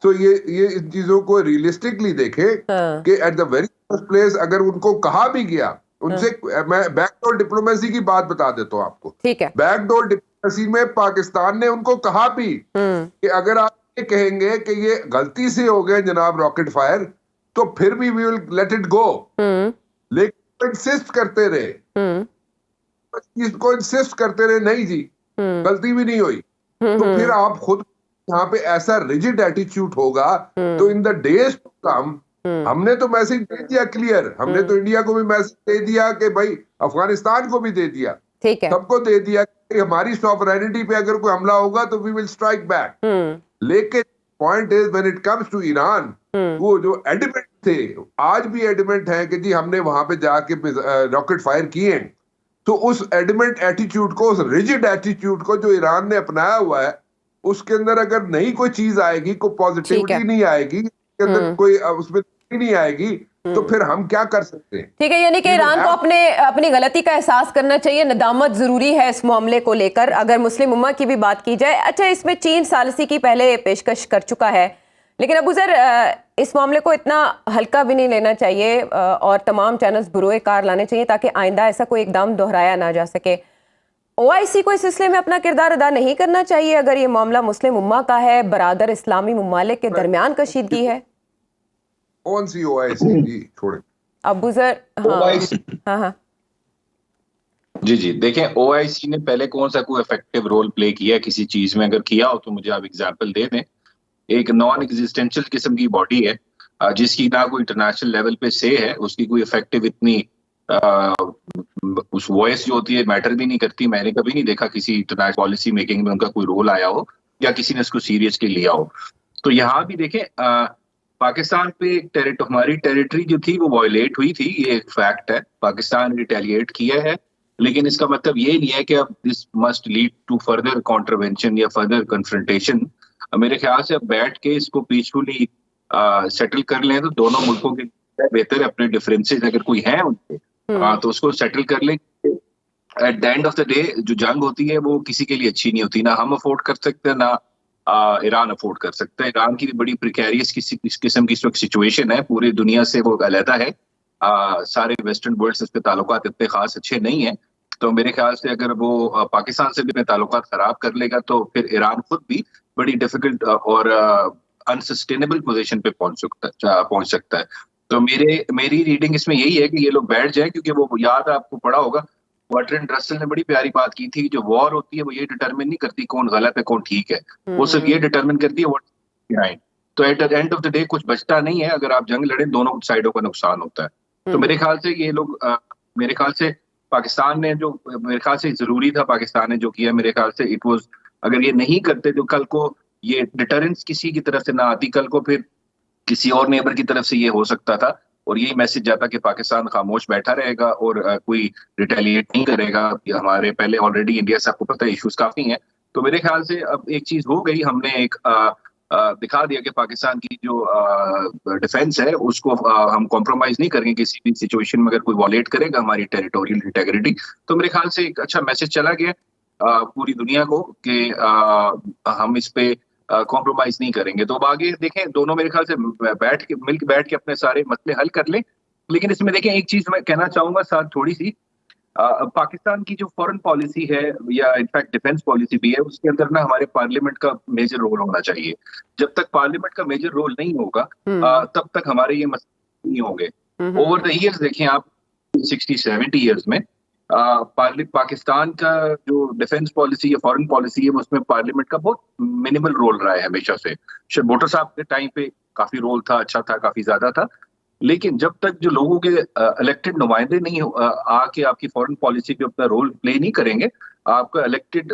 تو یہ ان چیزوں کو ریئلسٹکلی دیکھے کہ at the very first place اگر ان کو کہا بھی گیا، ان سے میں بیک ڈور ڈپلومیسی کی بات بتا دیتا ہوں آپ کو. ٹھیک ہے. بیک ڈور ڈپلومیسی میں پاکستان نے ان کو کہا بھی کہ اگر آپ یہ کہیں گے کہ یہ غلطی سے ہو گئے جناب راکٹ فائر تو پھر بھی وی ول لیٹ اٹ گو. لیکن انسسٹ کرتے رہے، اس کو انسسٹ کرتے رہے نہیں جی غلطی بھی نہیں ہوئی. تو پھر آپ خود یہاں پہ ایسا ریجڈ ایٹیچیوڈ ہوگا تو ان دا ڈیز ٹو کم ہم نے تو میسج دے دیا کلیئر، ہم نے تو انڈیا کو بھی میسج دے دیا کہ بھائی افغانستان کو بھی دے دیا، سب کو دے دیا کہ ہماری سوورینٹی پہ اگر کوئی حملہ ہوگا تو وی ول اسٹرائک بیک. لیکن point is when it comes to Iran, وہ جو ایڈمنٹ تھے آج بھی ایڈمنٹ ہیں کہ جی ہم نے وہاں پہ جا کے راکٹ فائر کیے ہیں. تو اس ایڈمنٹ ایٹیچیوڈ کو، اس ریجڈ ایٹیچیوڈ کو جو ایران نے اپنایا ہوا ہے، اس کے اندر اگر نہیں کوئی چیز آئے گی، کوئی پازیٹیوٹی نہیں آئے گی، اس کے اندر کوئی اس میں نہیں آئے گی تو پھر ہم کیا کر سکتے ہیں. ٹھیک ہے. یعنی کہ ایران کو اپنی غلطی کا احساس کرنا چاہیے، ندامت ضروری ہے اس معاملے کو لے کر. اگر مسلم امہ کی بھی بات کی جائے، اچھا اس میں چین ثالثی کی پہلے پیشکش کر چکا ہے، لیکن ابو ذر اس معاملے کو اتنا ہلکا بھی نہیں لینا چاہیے اور تمام چینلز بروئے کار لانے چاہیے تاکہ آئندہ ایسا کوئی اقدام دہرایا نہ جا سکے. OIC کو اس سلسلے میں اپنا کردار ادا نہیں کرنا چاہیے اگر یہ معاملہ مسلم امہ کا ہے, برادر اسلامی ممالک کے درمیان کشیدگی ہے؟ کون سی OIC جی چھوڑیں ابو ذر. ہاں جی دیکھیں OIC نے پہلے کون سا کوئی افیکٹو رول پلے کیا ہے کسی چیز میں؟ اگر کیا ہو تو مجھے آپ ایگزامپل دے دیں. ایک نان ایگزسٹینشل قسم کی باڈی ہے جس کی نہ کوئی انٹرنیشنل لیول پہ سے ہے, اس کی کوئی افیکٹو اتنی اس وائس جو ہوتی ہے میٹر بھی نہیں کرتی. میں نے کبھی نہیں دیکھا کسی انٹرنیشنل پالیسی میکنگ میں ان کا کوئی رول آیا ہو یا کسی نے اس کو سیریسلی لیا ہو. تو یہاں بھی دیکھیں پاکستان پہ ہماری ٹیریٹری جو تھی وہ وائلیٹ ہوئی تھی, یہ ایک فیکٹ ہے. پاکستان ریٹیلیٹ کیا ہے, لیکن اس کا مطلب یہ نہیں ہے کہ اب this must lead to further contravention یا فردر کنفرنٹیشن. میرے خیال سے اب بیٹھ کے اس کو پیسفلی سیٹل کر لیں تو دونوں ملکوں کے بہتر ہے. اپنے ڈفرینسز اگر کوئی ہیں ان کے تو اس کو سیٹل کر لیں. At the end of the day جو جنگ ہوتی ہے وہ کسی کے لیے اچھی نہیں ہوتی, نہ ہم افورڈ کر سکتے نہ ایران افورڈ کر سکتا ہے. ایران کی بھی بڑی پریکیریس اس قسم کی سچویشن ہے, پوری دنیا سے وہ علیحدہ ہے, سارے ویسٹرن ورلڈ سے اس پہ تعلقات اتنے خاص اچھے نہیں ہیں. تو میرے خیال سے اگر وہ پاکستان سے بھی اپنے تعلقات خراب کر لے گا تو پھر ایران خود بھی بڑی ڈیفیکلٹ اور انسسٹینیبل پوزیشن پہ پہنچ سکتا ہے. تو میری ریڈنگ اس میں یہی ہے کہ یہ لوگ بیٹھ جائیں, کیونکہ وہ یاد آپ کو پڑا ہوگا برٹرینڈ رسل نے بڑی پیاری بات کی تھی, جو وار ہوتی ہے وہ یہ ڈٹرمن نہیں کرتی کون غلط ہے کون ٹھیک ہے, وہ صرف یہ ڈٹرمن کرتی ہے واٹ. تو at the end of the day کچھ بچتا نہیں ہے. اگر آپ جنگ لڑیں دونوں سائڈوں کا نقصان ہوتا ہے. تو میرے خیال سے یہ لوگ میرے خیال سے پاکستان نے جو میرے خیال سے ضروری تھا پاکستان نے جو کیا, میرے خیال سے اٹ واز, اگر یہ نہیں کرتے تو کل کو یہ ڈٹرنس کسی کی طرف سے نہ آتی, کل کو پھر کسی اور نیبر کی طرف سے یہ ہو سکتا تھا اور یہی میسج جاتا کہ پاکستان خاموش بیٹھا رہے گا اور کوئی ریٹیلیٹ نہیں کرے گا. ہمارے پہلے آلریڈی انڈیا سے آپ کو پتہ ہے ایشوز کافی ہیں. تو میرے خیال سے اب ایک چیز ہو گئی, ہم نے ایک دکھا دیا کہ پاکستان کی جو ڈیفینس ہے اس کو ہم کمپرومائز نہیں کریں گے کسی بھی سچویشن میں. اگر کوئی وائلیٹ کرے گا ہماری ٹیریٹوریل انٹیگریٹی تو میرے خیال سے ایک اچھا میسج چلا گیا پوری دنیا کو کہ ہم اس پہ کمپرومائز نہیں کریں گے. تو اب آگے دیکھیں دونوں میرے خیال سے بیٹھ کے اپنے سارے مسئلے حل کر لیں. لیکن اس میں دیکھیں ایک چیز میں کہنا چاہوں گا ساتھ تھوڑی سی, پاکستان کی جو فورن پالیسی ہے یا انفیکٹ ڈیفینس پالیسی بھی ہے, اس کے اندر نا ہمارے پارلیمنٹ کا میجر رول ہونا چاہیے. جب تک پارلیمنٹ کا میجر رول نہیں ہوگا تب تک ہمارے یہ مسئلے نہیں ہوں گے. اوور دا ایئرز دیکھیں آپ 60-70 ایئرز میں پاکستان کا جو ڈیفینس پالیسی یا فورن پالیسی ہے اس میں پارلیمنٹ کا بہت منیمل رول رہا ہے ہمیشہ سے. بھٹو صاحب کے ٹائم پہ کافی رول تھا, اچھا تھا, کافی زیادہ تھا. لیکن جب تک جو لوگوں کے الیکٹڈ نمائندے نہیں آ کے آپ کی فورن پالیسی پہ اپنا رول پلے نہیں کریں گے, آپ کا الیکٹڈ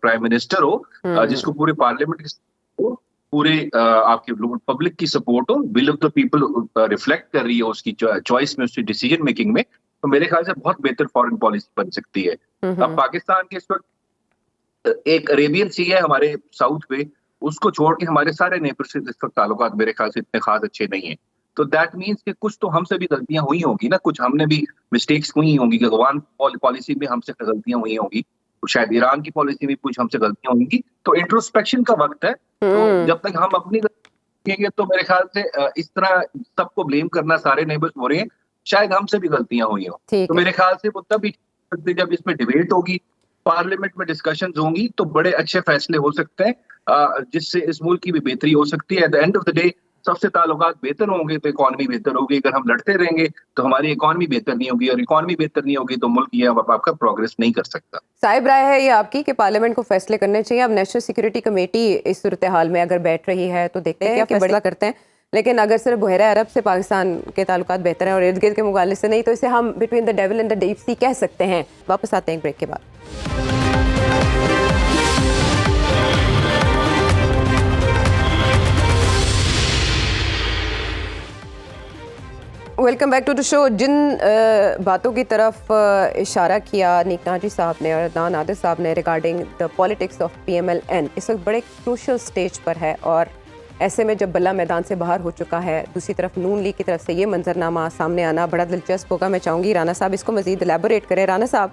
پرائم منسٹر ہو جس کو پورے پارلیمنٹ کی پورے آپ کے پبلک کی support who, will of the people reflect کر رہی ہے اس کی چوائس میں, اس کی ڈیسیجن میکنگ میں, تو میرے خیال سے بہت بہتر فورن پالیسی بن سکتی ہے. اب پاکستان کے اس وقت ایک عریبین سی ہے ہمارے ساؤتھ پہ, اس کو چھوڑ کے ہمارے سارے نیبر سے اس وقت تعلقات میرے خیال سے اتنے خاص اچھے نہیں ہیں. تو دیٹ مینس کہ کچھ تو ہم سے بھی غلطیاں ہوئی ہوں گی نا, کچھ ہم نے بھی مسٹیکس ہوئی ہوں گی کہ افغان پالیسی میں ہم سے غلطیاں ہوئی ہوں گی, شاید ایران کی پالیسی میں کچھ ہم سے غلطیاں ہوئی گی. تو انٹروسپیکشن کا وقت ہے. تو جب تک ہم اپنی غلطیاں گے تو میرے خیال سے اس طرح سب کو بلیم کرنا سارے نیبرز ہو رہے ہیں, شاید ہم سے بھی غلطیاں ہوئی ہوں. تو میرے خیال سے وہ تب ہی جب اس میں ڈیبیٹ ہوگی, پارلیمنٹ میں ڈسکشنز ہوں گی, تو بڑے اچھے فیصلے ہو سکتے ہیں جس سے اس ملک کی بھی بہتری ہو سکتی ہے. At the end of the day سب سے تعلقات بہتر ہوں گے تو اکانومی بہتر ہوگی. اگر ہم لڑتے رہیں گے تو ہماری اکانومی بہتر نہیں ہوگی, اور اکانومی بہتر نہیں ہوگی تو ملک یہ آپ کا پروگریس نہیں کر سکتا. صاحب رائے ہے یہ آپ کی کہ پارلیمنٹ کو فیصلے کرنے چاہیے. اب نیشنل سیکورٹی کمیٹی اس صورتحال میں اگر بیٹھ رہی ہے تو دیکھتے ہیں کہ فیصلہ کرتے ہیں. لیکن اگر صرف بحیرہ عرب سے پاکستان کے تعلقات بہتر ہیں اور ارد گرد کے مقابلے سے نہیں, تو اسے ہم between the dual and the deep sea کہہ سکتے ہیں. واپس آتے ہیں ایک بریک کے بعد. ویلکم بیک ٹو دا شو. جن باتوں کی طرف اشارہ کیا نیک ناجی صاحب نے اور عدنان عادل صاحب نے regarding the politics of PMLN, اس وقت بڑے کروشل سٹیج پر ہے, اور ایسے میں جب بلہ میدان سے باہر ہو چکا ہے, دوسری طرف نون لیگ کی طرف سے یہ منظرنامہ سامنے آنا بڑا دلچسپ ہوگا. میں چاہوں گی رانا صاحب اس کو مزید الیبوریٹ کریں. رانا صاحب,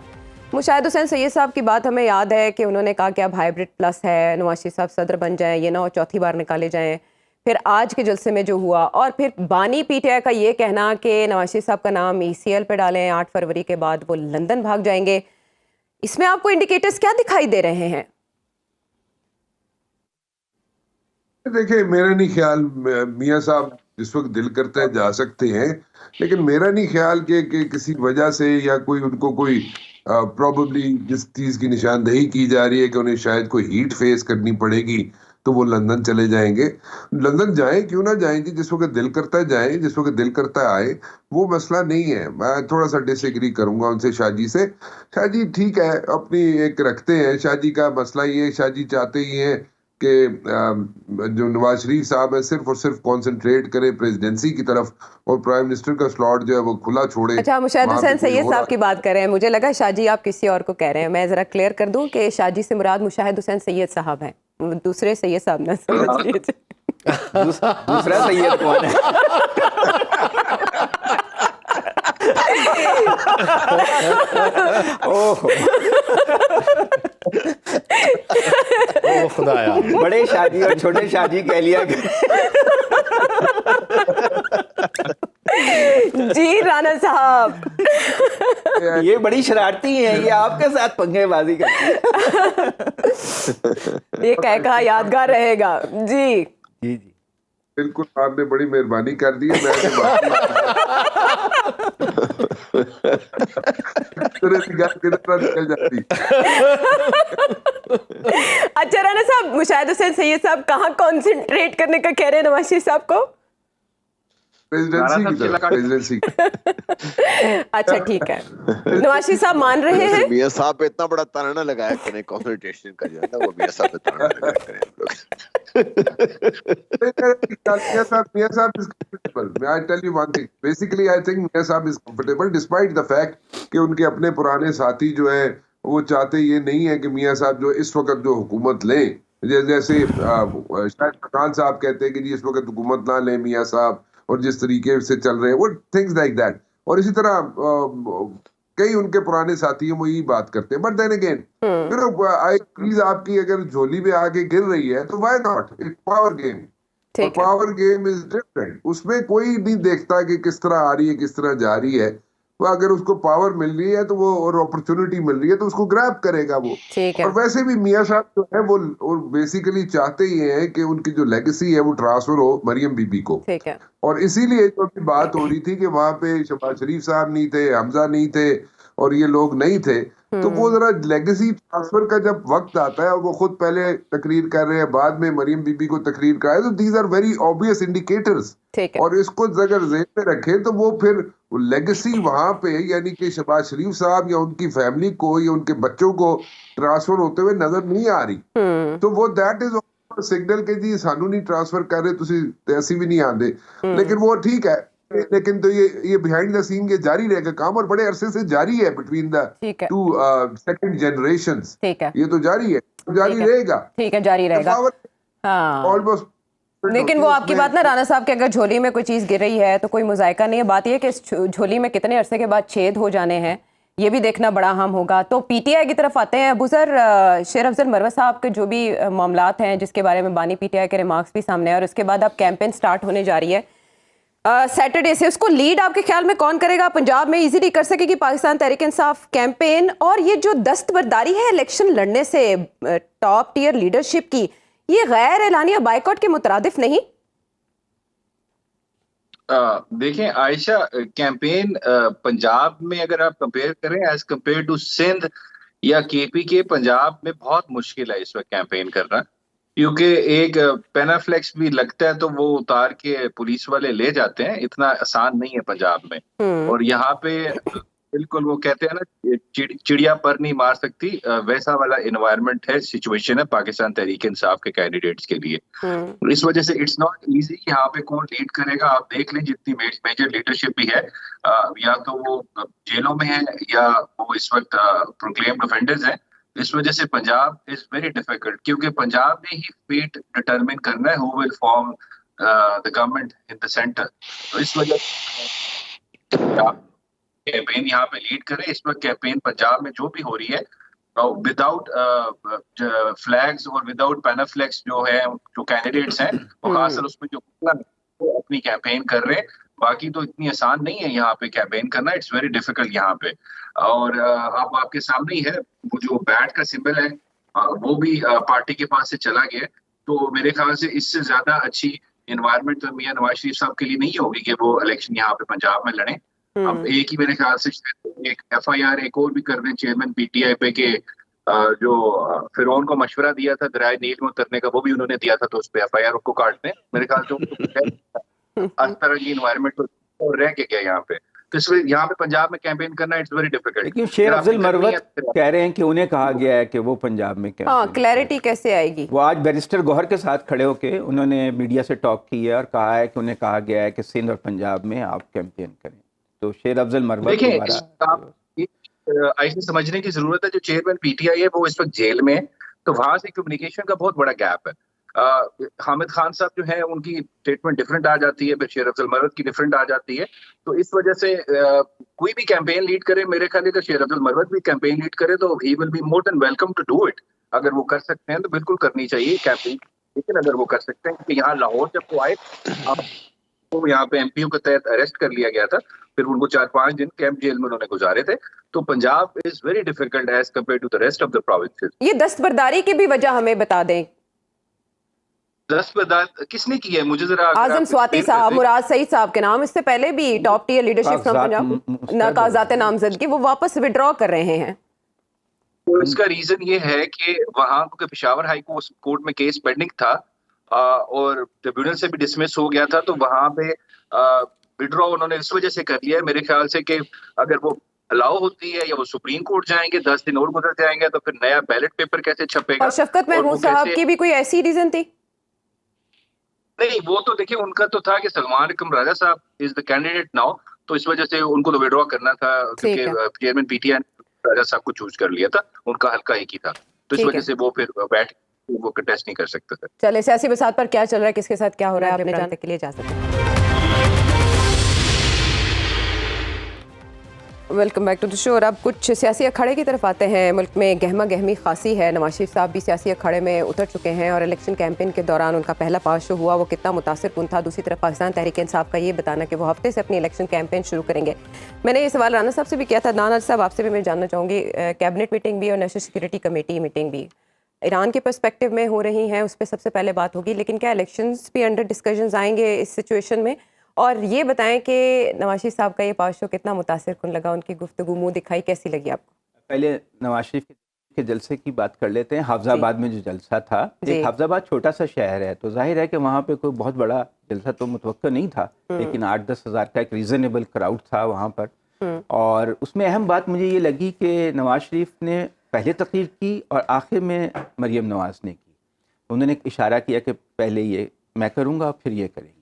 مشاہد حسین سید صاحب کی بات ہمیں یاد ہے کہ انہوں نے کہا کہ اب ہائیبرڈ پلس ہے, نواز شریف صاحب صدر بن جائیں, یہ نہ ہو چوتھی بار نکالے جائیں. پھر آج کے جلسے میں جو ہوا, اور پھر بانی PTI کا یہ کہنا کہ نواز شریف صاحب کا نام ECL پہ ڈالیں, 8 فروری کے بعد وہ لندن بھاگ جائیں گے. اس میں آپ کو انڈیکیٹرز کیا دکھائی دے رہے ہیں؟ دیکھیں میرا نہیں خیال میاں صاحب جس وقت دل کرتا ہے جا سکتے ہیں، لیکن میرا نہیں خیال کہ کسی وجہ سے یا کوئی ان کو کوئی پروبیبلی جس چیز کی نشاندہی کی جا رہی ہے کہ انہیں شاید کوئی ہیٹ فیس کرنی پڑے گی تو وہ لندن چلے جائیں گے. لندن جائیں کیوں نہ جائیں جی، جس وقت دل کرتا ہے جائیں، جس وقت دل کرتا ہے آئے، وہ مسئلہ نہیں ہے. میں تھوڑا سا ڈس ایگری کروں گا ان سے شاہ جی سے. شاہ جی ٹھیک ہے اپنی ایک رکھتے ہیں، شاہ جی کا مسئلہ یہ ہے، شاہ جی چاہتے ہی ہیں کہ جو نواز شریف صاحب ہے صرف اور صرف کانسنٹریٹ کرے پریزیڈنسی کی طرف اور پرائم منسٹر کا سلاٹ جو ہے وہ کھلا چھوڑے. اچھا مشاہد حسین سید صاحب کی بات کر رہے ہیں، مجھے لگا شاہ جی آپ کسی اور کو کہہ رہے ہیں. میں ذرا کلیئر کر دوں کہ شاہ جی سے مراد مشاہد حسین سید صاحب ہیں، دوسرے سید صاحب نہ سمجھ لیجیے. دوسرا سید کون ہے؟ خدایا بڑے شادی اور چھوٹے شادی کہہ لیا. جی رانا صاحب یہ بڑی شرارتی ہیں، یہ آپ کے ساتھ پنگے بازی کرتی ہیں. یہ کہا یادگار رہے گا. جی جی جی بالکل آپ نے بڑی مہربانی کر دی ہے. اچھا رانا صاحب، مشاہد حسین سید صاحب کہاں کانسنٹریٹ کرنے کا کہہ رہے ہیں نواز شریف صاحب کو؟ پریزیڈنسی. اچھا ٹھیک ہے، نواز شریف صاحب مان رہے ہیں. میاں صاحب پہ اتنا بڑا تانا نہ لگایا کریں کنسلٹیشن کا جو ہے نا، وہ میاں صاحب پہ تانا نہ لگایا کریں ہم لوگ. میاں صاحب is comfortable. I tell you one thing. Basically, I think میاں صاحب is comfortable despite the fact کہ ان کے اپنے پرانے ساتھی جو ہیں وہ چاہتے یہ نہیں ہے کہ میاں صاحب جو اس وقت جو حکومت لیں، جیسے شاید خان صاحب کہتے ہیں کہ جی اس وقت حکومت نہ لیں میاں صاحب، اور جس طریقے سے چل رہے ہیں وہ تھنگز لائک دیٹ. اور اسی طرح کئی ان کے پرانے ساتھی ہیں وہ یہی بات کرتے ہیں. بٹ دین اگین چیز آپ کی اگر جھولی میں آ کے گر رہی ہے تو why not, power game. Power game is different. اس میں کوئی نہیں دیکھتا کہ کس طرح آ رہی ہے کس طرح جا رہی ہے. وہ اگر اس کو پاور مل رہی ہے تو وہ اور اپرچونٹی مل رہی ہے تو اس کو گریب کرے گا وہ. اور ویسے بھی میاں صاحب جو ہے وہ بیسیکلی چاہتے ہی ہیں کہ ان کی جو لیگیسی ہے وہ ٹرانسفر ہو مریم بی بی کو. اور اسی لیے جو بات ہو رہی تھی کہ وہاں پہ شہباز شریف صاحب نہیں تھے، حمزہ نہیں تھے اور یہ لوگ نہیں تھے، تو وہ ذرا لیگیسی ٹرانسفر کا جب وقت آتا ہے اور وہ خود پہلے تقریر کر رہے ہیں بعد میں مریم بی بی کو تقریر کرائے، تو these are very obvious indicators. اور اس کو اگر ذہن میں رکھیں تو وہ پھر لیگیسی وہاں پہ یعنی کہ شہباز شریف صاحب یا ان کی فیملی کو یا ان کے بچوں کو ٹرانسفر ہوتے ہوئے نظر نہیں آ رہی. تو وہ دیٹ از سگنل کہ جی سانو نہیں ٹرانسفر کر رہے تسی ایسی بھی نہیں آندے. لیکن وہ ٹھیک ہے، لیکن تو یہ بیہائنڈ دا سین یہ جاری رہے گا کام، اور بڑے عرصے سے جاری ہے between the two second generations. یہ تو جاری ہے، جاری رہے گا. ٹھیک ہے جاری رہے گا. آلموسٹ. لیکن وہ آپ کی بات نا رانا صاحب کہ اگر جھولی میں کوئی چیز گر رہی ہے تو کوئی مذائقہ نہیں ہے. بات یہ کہ اس جھولی میں کتنے عرصے کے بعد چھید ہو جانے ہیں یہ بھی دیکھنا بڑا اہم ہوگا. تو پی ٹی آئی کی طرف آتے ہیں. ابوذر شیر افضل مروہ صاحب کے جو بھی معاملات ہیں جس کے بارے میں بانی پی ٹی آئی کے ریمارکس بھی سامنے ہیں، اور اس کے بعد اب کیمپین سٹارٹ ہونے جا رہی ہے سیٹرڈے سے، اس کو لیڈ آپ کے خیال میں کون کرے گا؟ پنجاب میں ایزیلی کر سکے گی پاکستان تحریک انصاف کیمپین؟ اور یہ جو دستبرداری ہے الیکشن لڑنے سے ٹاپ ٹیئر لیڈرشپ کی، یہ غیر اعلانیہ بائیکاٹ کے مترادف نہیں؟ دیکھیں عائشہ، کیمپین پنجاب میں اگر آپ کمپیئر کریں ایز کمپیئر ٹو سندھ یا کے پی کے، پنجاب میں بہت مشکل ہے اس وقت کیمپین کرنا، کیونکہ ایک پینافلیکس بھی لگتا ہے تو وہ اتار کے پولیس والے لے جاتے ہیں. اتنا آسان نہیں ہے پنجاب میں. اور یہاں پہ بالکل وہ کہتے ہیں نا چڑیا پر نہیں مار سکتی، ویسا والا انوائرمنٹ ہے، سچویشن ہے پاکستان تحریک انصاف کے کینڈیڈیٹس کے لیے. اس وجہ سے اٹس ناٹ ایزی یہاں پہ کون لیڈ کرے گا. آپ دیکھ لیں جتنی میجر لیڈرشپ بھی ہے یا تو وہ جیلوں میں ہیں یا وہ اس وقت پروکلیمڈ افینڈرز ہیں. اس وجہ سے پنجاب از ویری ڈیفیکلٹ، کیونکہ پنجاب نے ہی فیٹ ڈٹرمن کرنا ہے who will form the government in the centre. تو اس وجہ سے کیمپین یہاں پہ لیڈ کرے. اس وقت کیمپین پنجاب میں جو بھی ہو رہی ہے وداؤٹ فلیگز اور وداؤٹ پینافلیکس جو ہے جو کینڈیڈیٹس ہیں وہ خاص طور اس میں جو اپنی کیمپین کر رہے ہیں. باقی تو اتنی آسان نہیں ہے یہاں پہ کیمپین کرنا, اٹس ویری ڈیفیکلٹ یہاں پہ. اور اب آپ کے سامنے ہی ہے وہ جو بیٹ کا سمبل ہے وہ بھی پارٹی کے پاس سے چلا گیا. تو میرے خیال سے اس سے زیادہ اچھی انوائرمنٹ تو میاں نواز شریف صاحب کے لیے نہیں ہوگی کہ وہ الیکشن یہاں پہ پنجاب میں لڑیں. اب ایک ہی میرے خیال سے ایک FIR ایک اور بھی کر دیں چیئرمین PTI پہ کہ جو فرعون کو مشورہ دیا تھا دریائے نیل میں اترنے کا وہ بھی انہوں نے دیا تھا, تو اس پہ FIR کو کاٹ دیں. میرے خیال سے اس طرح کی انوائرمنٹ تو رہ کے گیا یہاں پہ. تو اس لیے یہاں پہ پنجاب میں کیمپین کرنا اٹس ویری ڈیفیکلٹ. لیکن شیر افضل مروت کہہ رہے ہیں کہ انہیں کہا گیا ہے کہ وہ پنجاب میں ہاں کلیئرٹی کیسے آئے گی؟ وہ آج بیرسٹر گوہر کے ساتھ کھڑے ہو کے انہوں نے میڈیا سے ٹاک کی ہے اور کہا ہے کہ انہیں کہا گیا ہے کہ سندھ اور پنجاب میں آپ کیمپین کریں. تو شیر افضل مروت دیکھیں ایسے سمجھنے کی ضرورت ہے جو چیئرمین PTI ہے وہ اس وقت جیل میں ہے, تو وہاں سے کمیونیکیشن کا بہت بڑا گیپ ہے. حامد خان صاحب جو ہیں ان کی اسٹیٹمنٹ ڈفرینٹ آ جاتی ہے, پھر شیر افضل مروت کی ڈفرینٹ آ جاتی ہے. تو اس وجہ سے کوئی بھی کیمپین لیڈ کرے, میرے خیال ہے شیر افضل مروت بھی کیمپین لیڈ کرے تو ہی will be more than welcome to do it. اگر وہ کر سکتے ہیں تو بالکل کرنی چاہیے کیمپین. لیکن اگر وہ کر سکتے ہیں کہ یہاں لاہور جب وہ آئے تو یہاں پہ MPO کے تحت اریسٹ کر لیا گیا تھا, پھر ان کو 4-5 دن کیمپ جیل میں انہوں نے گزارے تھے. تو Punjab is very difficult as compare to the rest of the provinces. یہ دستبرداری کی بھی وجہ ہمیں بتا دیں. دستبردار کس نے کی ہے مجھے ذرا اعظم سواتی صاحب, مراد سعید صاحب کے نام, اس سے پہلے بھی top tier leadership from Punjab کاغذات نامزدگی وہ واپس وڈرا کر رہے ہیں. اس کا ریزن یہ ہے کہ وہاں کیونکہ پشاور ہائی کورٹ میں کیس پینڈنگ تھا اور ٹریبیونل سے بھی ڈسمس ہو گیا تھا, تو وہاں پہ وڈرا انہوں نے اس وجہ سے کر لیا ہے میرے خیال سے کہ اگر وہ الاؤ ہوتی ہے یا وہ سپریم کورٹ جائیں گے 10 دن اور گزر جائیں گے تو پھر نیا بیلٹ پیپر کیسے چھپے گا. اور شفقت محمود صاحب کی بھی کوئی ایسی ریزن تھی؟ نہیں, وہ تو دیکھیں ان کا تو تھا کہ سلمان اکرم راجہ صاحب از دا کینڈیڈیٹ ناؤ, تو اس وجہ سے ان کو تو وڈرا کرنا تھا کیونکہ چیئرمین PTI نے راجہ صاحب کو چوز کر لیا تھا, ان کا حلقہ ایک ہی تھا, تو اس وجہ سے وہ پھر بیٹھ وہ کنٹیسٹ نہیں کر سکتے تھے. چلے سیاسی بساط پر کیا چل رہا ہے, کس کے ساتھ کیا ہو رہا ہے, آپ نے جاننے کے لیے جا سکتے ہیں. ویلکم بیک ٹو دی شو. اور اب کچھ سیاسی اکھاڑے کی طرف آتے ہیں. ملک میں گہما گہمی خاصی ہے. نواز شریف صاحب بھی سیاسی اکھاڑے میں اتر چکے ہیں اور الیکشن کیمپین کے دوران ان کا پہلا پاس شو ہوا وہ کتنا متاثر کن تھا. دوسری طرف پاکستان تحریک انصاف کا یہ بتانا کہ وہ ہفتے سے اپنی الیکشن کیمپین شروع کریں گے. میں نے یہ سوال رانا صاحب سے بھی کیا تھا, دانا صاحب آپ سے بھی میں جاننا چاہوں گی. کیبنٹ میٹنگ بھی اور نیشنل سیکورٹی کمیٹی میٹنگ بھی ایران کے پرسپیکٹو میں ہو رہی ہیں, اس پہ سب سے پہلے بات ہوگی, لیکن کیا الیکشنز بھی انڈر ڈسکشنز آئیں گے اس سچویشن میں؟ اور یہ بتائیں کہ نواز شریف صاحب کا یہ پاس شو کتنا متاثر کن لگا, ان کی گفتگو منہ دکھائی کیسی لگی آپ کو؟ پہلے نواز شریف کے جلسے کی بات کر لیتے ہیں. حافظ آباد میں جو جلسہ تھا, حافظ آباد چھوٹا سا شہر ہے تو ظاہر ہے کہ وہاں پہ کوئی بہت بڑا جلسہ تو متوقع نہیں تھا, لیکن 8-10 ہزار کا ایک ریزنیبل کراؤڈ تھا وہاں پر. اور اس میں اہم بات مجھے یہ لگی کہ نواز شریف نے پہلے تقریر کی اور آخر میں مریم نواز نے کی. انہوں نے اشارہ کیا کہ پہلے یہ میں کروں گا پھر یہ کریں گی.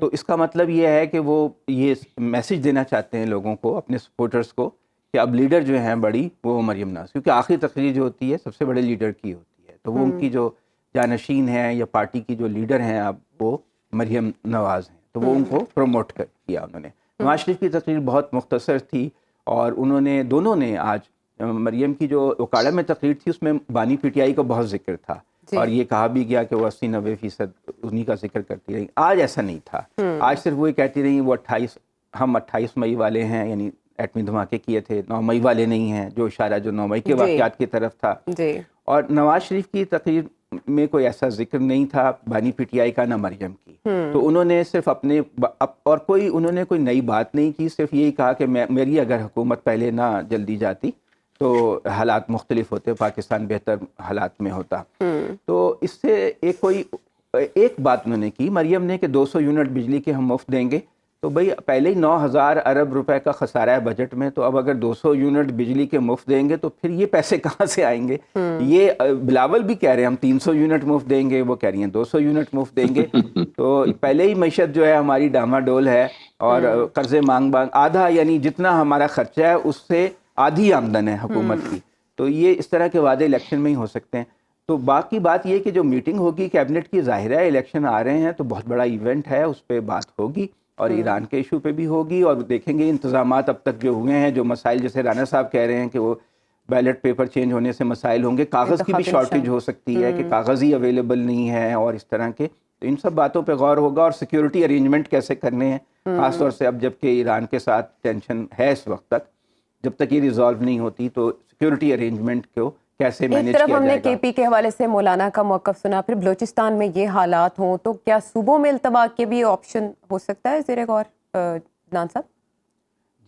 تو اس کا مطلب یہ ہے کہ وہ یہ میسج دینا چاہتے ہیں لوگوں کو, اپنے سپورٹرز کو, کہ اب لیڈر جو ہیں بڑی وہ مریم نواز, کیونکہ آخری تقریر جو ہوتی ہے سب سے بڑے لیڈر کی ہوتی ہے, تو وہ ان کی جو جانشین ہیں یا پارٹی کی جو لیڈر ہیں اب وہ مریم نواز ہیں, تو وہ ان کو پروموٹ کیا انہوں نے. نواز شریف کی تقریر بہت مختصر تھی اور انہوں نے دونوں نے آج مریم کی جو اوکاڑا میں تقریر تھی اس میں بانی PTI کا بہت ذکر تھا اور یہ کہا بھی گیا کہ وہ 80-90% انہی کا ذکر کرتی رہی. آج ایسا نہیں تھا, آج صرف وہ کہتی رہی وہ 28 مئی والے ہیں, یعنی ایٹمی دھماکے کیے تھے, 9 مئی والے نہیں ہیں, جو اشارہ جو 9 مئی کے واقعات کی طرف تھا. اور نواز شریف کی تقریر میں کوئی ایسا ذکر نہیں تھا بانی PTI کا نہ مریم کی. تو انہوں نے صرف اپنے اور انہوں نے کوئی نئی بات نہیں کی, صرف یہی کہا کہ میری اگر حکومت پہلے نہ جلدی جاتی تو حالات مختلف ہوتے, پاکستان بہتر حالات میں ہوتا. تو اس سے ایک بات انہوں نے کی مریم نے کہ 200 یونٹ بجلی کے ہم مفت دیں گے. تو بھئی پہلے ہی 9,000 ارب روپے کا خسارہ ہے بجٹ میں, تو اب اگر 200 یونٹ بجلی کے مفت دیں گے تو پھر یہ پیسے کہاں سے آئیں گے؟ یہ بلاول بھی کہہ رہے ہیں ہم 300 یونٹ مفت دیں گے, وہ کہہ رہی ہیں 200 یونٹ مفت دیں گے. تو پہلے ہی معیشت جو ہے ہماری ڈاما ڈول ہے اور قرضے مانگ آدھا, یعنی جتنا ہمارا خرچہ ہے اس سے آدھی آمدن ہے حکومت کی. تو یہ اس طرح کے وعدے الیکشن میں ہی ہو سکتے ہیں. تو باقی بات یہ کہ جو میٹنگ ہوگی کیبنٹ کی, ظاہر ہے الیکشن آ رہے ہیں تو بہت بڑا ایونٹ ہے, اس پہ بات ہوگی اور ایران کے ایشو پہ بھی ہوگی, اور دیکھیں گے انتظامات اب تک جو ہوئے ہیں, جو مسائل جیسے رانا صاحب کہہ رہے ہیں کہ وہ بیلٹ پیپر چینج ہونے سے مسائل ہوں گے, کاغذ کی بھی شارٹیج ہو سکتی ہے کہ کاغذ ہی اویلیبل نہیں ہے اور اس طرح کے, تو ان سب باتوں پہ غور ہوگا. اور سیکیورٹی ارینجمنٹ کیسے کرنے ہیں خاص طور سے اب جب کہ ایران کے ساتھ ٹینشن ہے اس وقت تک، جب تک یہ ریزالو نہیں ہوتی تو سیکیورٹی ارینجمنٹ کو کیسے مینیج ایک کیا طرف ہم جائے نے گا۔ کے پی کے حوالے سے مولانا کا موقف سنا، پھر بلوچستان میں یہ حالات ہوں تو کیا صوبوں میں التوا کے بھی آپشن ہو سکتا ہے زیر غور عدنان صاحب؟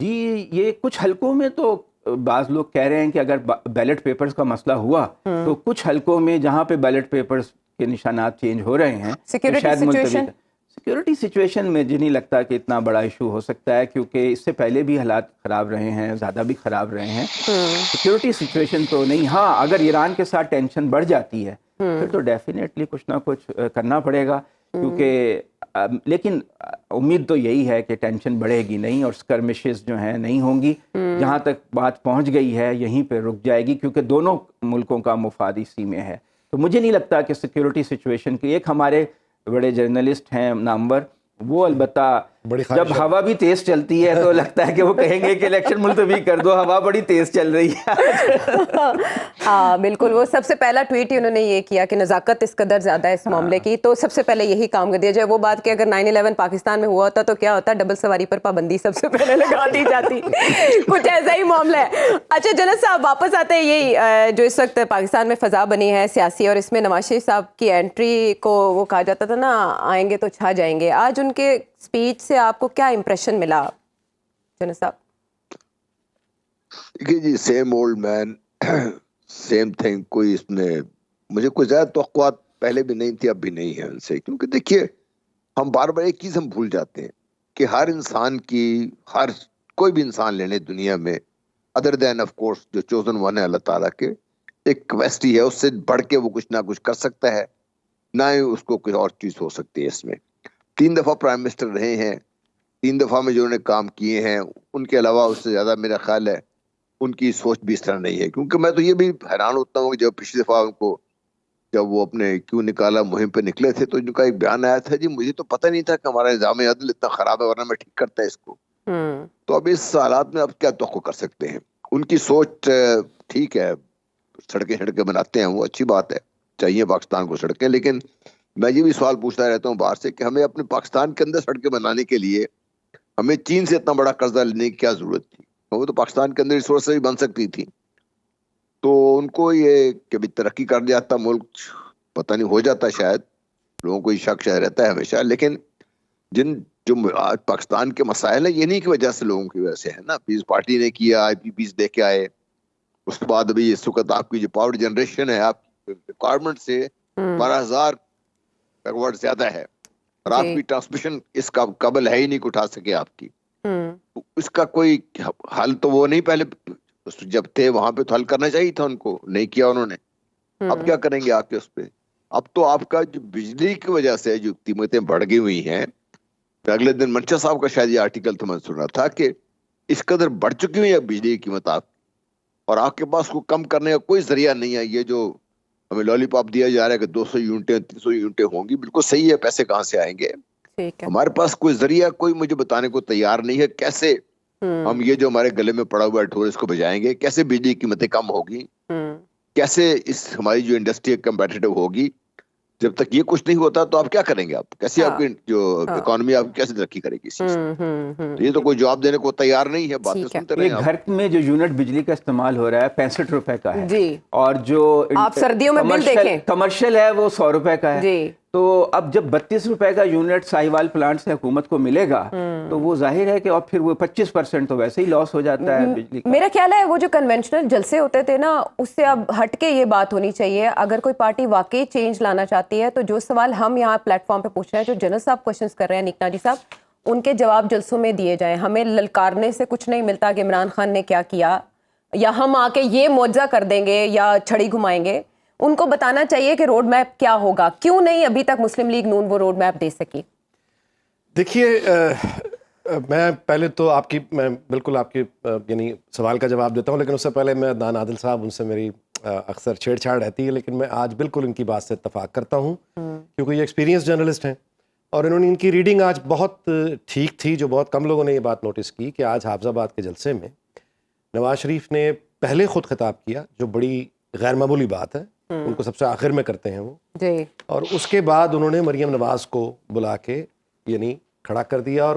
جی یہ کچھ حلقوں میں تو بعض لوگ کہہ رہے ہیں کہ اگر بیلٹ پیپرز کا مسئلہ ہوا تو کچھ حلقوں میں جہاں پہ بیلٹ پیپرز کے نشانات چینج ہو رہے ہیں Security situation؟ سیکیورٹی سچویشن میں مجھے نہیں لگتا کہ اتنا بڑا ایشو ہو سکتا ہے، کیونکہ اس سے پہلے بھی حالات خراب رہے ہیں، زیادہ بھی خراب رہے ہیں۔ سیکیورٹی سچویشن تو نہیں، ہاں اگر ایران کے ساتھ ٹینشن بڑھ جاتی ہے پھر تو ڈیفینیٹلی کچھ نہ کچھ کرنا پڑے گا، کیونکہ لیکن امید تو یہی ہے کہ ٹینشن بڑھے گی نہیں اور اسکرمشز جو ہیں نہیں ہوں گی۔ جہاں تک بات پہنچ گئی ہے یہیں پہ رک جائے گی، کیونکہ دونوں ملکوں کا مفاد اسی میں ہے۔ تو مجھے نہیں لگتا کہ سیکیورٹی سچویشن کی، ایک ہمارے بڑے جرنلسٹ ہیں نامور، وہ البتہ جب ہوا بھی تیز چلتی ہے تو لگتا ہے کہ وہ کہیں گے کہ الیکشن ملتوی کر دو، ہوا بڑی تیز چل رہی ہے۔ ہاں بالکل، وہ سب سے پہلا ٹویٹ ہی انہوں نے یہ کیا کہ نزاکت اس قدر زیادہ ہے اس معاملے کی، تو سب سے پہلے یہی کام کر دیا جائے۔ وہ بات کہ اگر 9/11 پاکستان میں ہوا ہوتا تو کیا ہوتا، ڈبل سواری پر پابندی سب سے پہلے لگا دی جاتی، کچھ ایسا ہی معاملہ ہے۔ اچھا جنید صاحب واپس آتے ہیں، یہی جو اس وقت پاکستان میں فضا بنی ہے سیاسی، اور اس میں نواز شریف صاحب کی انٹری کو وہ کہا جاتا تھا نا آئیں گے تو چھا جائیں گے، آج ان کے اسپیچ سے آپ کو کیا امپریشن ملا جنید صاحب؟ دیکھیے جی، same old man same thing, کوئی اس میں مجھے کوئی زیادہ توقعات پہلے بھی نہیں تھی، اب بھی نہیں ہے ان سے، کیونکہ دیکھیے ہم بار بار ایک چیز ہم بھول جاتے ہیں کہ ہر انسان کی، ہر کوئی بھی انسان لینے دنیا میں ادر دین آف کورس جو چوزن ون ہے اللہ تعالیٰ کے، ایک کیپیسٹی ہے، اس سے بڑھ کے وہ کچھ نہ کچھ کر سکتا ہے، نہ ہی اس کو کوئی اور چیز ہو سکتی ہے۔ اس میں 3 دفعہ پرائم منسٹر رہے ہیں، 3 دفعہ میں جو انہوں نے کام کیے ہیں، ان کے علاوہ اس سے زیادہ میرا خیال ہے ان کی سوچ بھی اس طرح نہیں ہے۔ کیونکہ میں تو یہ بھی حیران ہوتا ہوں کہ جب پچھلی دفعہ ان کو، جب وہ اپنے کیوں نکالا مہم پہ نکلے تھے، تو ان کا ایک بیان آیا تھا، جی مجھے تو پتہ نہیں تھا کہ ہمارا نظام عدل اتنا خراب ہے، ورنہ میں ٹھیک کرتا ہے اس کو۔ تو اب اس حالات میں اب کیا توقع کر سکتے ہیں؟ ان کی سوچ ٹھیک ہے، سڑکیں بناتے ہیں، وہ اچھی بات ہے، چاہیے پاکستان کو سڑکیں، لیکن میں یہ بھی سوال پوچھتا رہتا ہوں باہر سے کہ ہمیں اپنے پاکستان کے اندر سڑکیں بنانے کے لیے ہمیں چین سے اتنا بڑا قرضہ لینے کی کیا ضرورت تھی؟ وہ تو پاکستان کے اندر ریسورس سے بھی بن سکتی تھی۔ تو ان کو یہ کہ بھی ترقی کر جاتا ملک، پتہ نہیں ہو جاتا، شاید لوگوں کو یہ شک شاید رہتا ہے ہمیشہ، لیکن جو آج پاکستان کے مسائل ہیں یہ نہیں کی وجہ سے، لوگوں کی وجہ سے ہے نا۔ پیس پارٹی نے کیا، IPPs دے کے آئے، اس کے بعد ابھی اس وقت آپ کی جو پاور جنریشن ہے آپ کی ریکوائرمنٹ سے 12,000 میگاواٹ زیادہ ہے، اور آپ کی ٹرانسمیشن اس کا قابل ہے ہی نہیں کہ اٹھا سکے آپ کی۔ اس کا کوئی حل تو وہ نہیں، پہلے جب تھے وہاں پہ تو حل کرنا چاہیے تھا، ان کو نہیں کیا انہوں نے۔ اب کیا کریں گے آپ کے اس پہ؟ اب تو آپ کا جو بجلی کی وجہ سے جو قیمتیں بڑھ گئی ہوئی ہیں، اگلے دن منشا صاحب کا شاید یہ آرٹیکل تو میں سن رہا تھا کہ اس قدر بڑھ چکی ہوئی ہے بجلی کی قیمت آپ کی، اور آپ کے پاس کو کم کرنے کا کوئی ذریعہ نہیں ہے۔ یہ جو ہمیں لالی پاپ دیا جا رہا ہے کہ 200 یونٹیں 300 یونٹیں ہوں گی، بالکل صحیح ہے، پیسے کہاں سے آئیں گے؟ ہمارے پاس کوئی ذریعہ کوئی مجھے بتانے کو تیار نہیں ہے کیسے ہم یہ جو ہمارے گلے میں پڑا ہوا ہے ڈھول اس کو بجائیں گے، کیسے بجلی کی قیمتیں کم ہوگی، کیسے اس ہماری جو انڈسٹری کمپیٹیٹو ہوگی۔ جب تک یہ کچھ نہیں ہوتا تو آپ کیا کریں گے؟ آپ کیسے، آپ کی جو اکانومی آپ کیسے ترقی کرے گی اس چیز سے؟ تو یہ تو کوئی جواب دینے کو تیار نہیں ہے، باتیں سنتے رہے گھر میں جو یونٹ بجلی کا استعمال ہو رہا ہے 65 روپے کا ہے، اور جو آپ سردیوں میں بل دیکھیں کمرشل ہے وہ 100 روپے کا ہے۔ تو اب جب 32 روپے کا یونٹ ساہیوال پلانٹ سے حکومت کو ملے گا تو وہ ظاہر ہے کہ اور پھر وہ 25% تو ویسے ہی لاس ہو جاتا ہے بجلی کا۔ میرا خیال ہے وہ جو کنونشنل جلسے ہوتے تھے نا، اس سے اب ہٹ کے یہ بات ہونی چاہیے، اگر کوئی پارٹی واقعی چینج لانا چاہتی ہے تو جو سوال ہم یہاں پلیٹ فارم پہ پوچھ رہے ہیں، جو جنرل صاحب کوشچنس کر رہے ہیں، نیک ناجی صاحب، ان کے جواب جلسوں میں دیے جائیں۔ ہمیں للکارنے سے کچھ نہیں ملتا کہ عمران خان نے کیا کیا، یا ہم آ کے یہ معجزہ کر دیں گے یا چھڑی گھمائیں گے۔ ان کو بتانا چاہیے کہ روڈ میپ کیا ہوگا، کیوں نہیں ابھی تک مسلم لیگ نون وہ روڈ میپ دے سکی؟ دیکھیے میں پہلے تو میں بالکل آپ کی یعنی سوال کا جواب دیتا ہوں، لیکن اس سے پہلے میں عدنان عادل صاحب، ان سے میری اکثر چھیڑ چھاڑ رہتی ہے، لیکن میں آج بالکل ان کی بات سے اتفاق کرتا ہوں، کیونکہ یہ ایکسپیرینس جرنلسٹ ہیں، اور انہوں نے ان کی ریڈنگ آج بہت ٹھیک تھی، جو بہت کم لوگوں نے یہ بات نوٹس کی کہ آج حافظ آباد کے جلسے میں نواز شریف نے پہلے خود خطاب کیا، جو بڑی غیر معمولی بات ہے، ان کو سب سے آخر میں کرتے ہیں وہ، اور اس کے بعد انہوں نے مریم نواز کو بلا کے یعنی کھڑا کر دیا، اور